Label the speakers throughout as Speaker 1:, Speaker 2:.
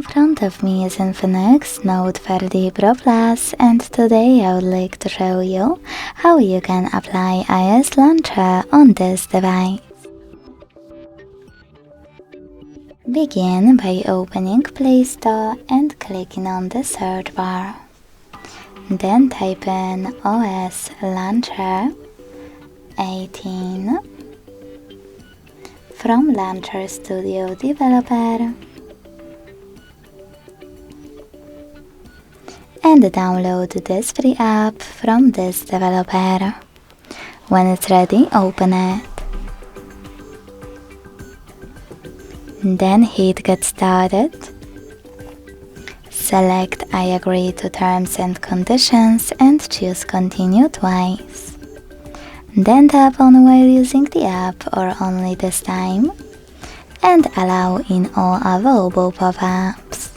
Speaker 1: front of me is Infinix Note 30 Pro Plus, and today I would like to show you how you can apply iOS launcher on this device. Begin by opening Play Store and clicking on the search bar. Then type in OS Launcher 18 from Launcher Studio Developer and download this free app from this developer. When it's ready, open it. Then hit Get Started. Select I agree to terms and conditions and choose Continue twice. Then tap on while using the app or only this time, and allow in all available pop-ups.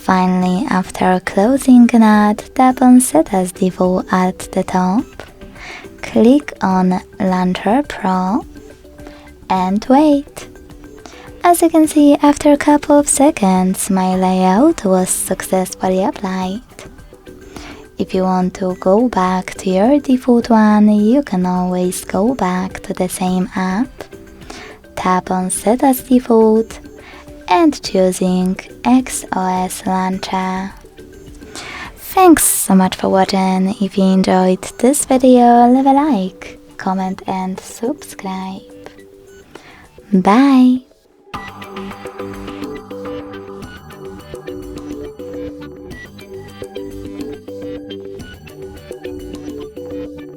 Speaker 1: Finally, after closing an ad, tap on Set as Default at the top, click on Launcher Pro, and wait. As you can see, after a couple of seconds, my layout was successfully applied. If you want to go back to your default one, you can always go back to the same app, tap on Set as Default, and choosing XOS Launcher. Thanks so much for watching. If you enjoyed this video, leave a like, comment and subscribe. Bye!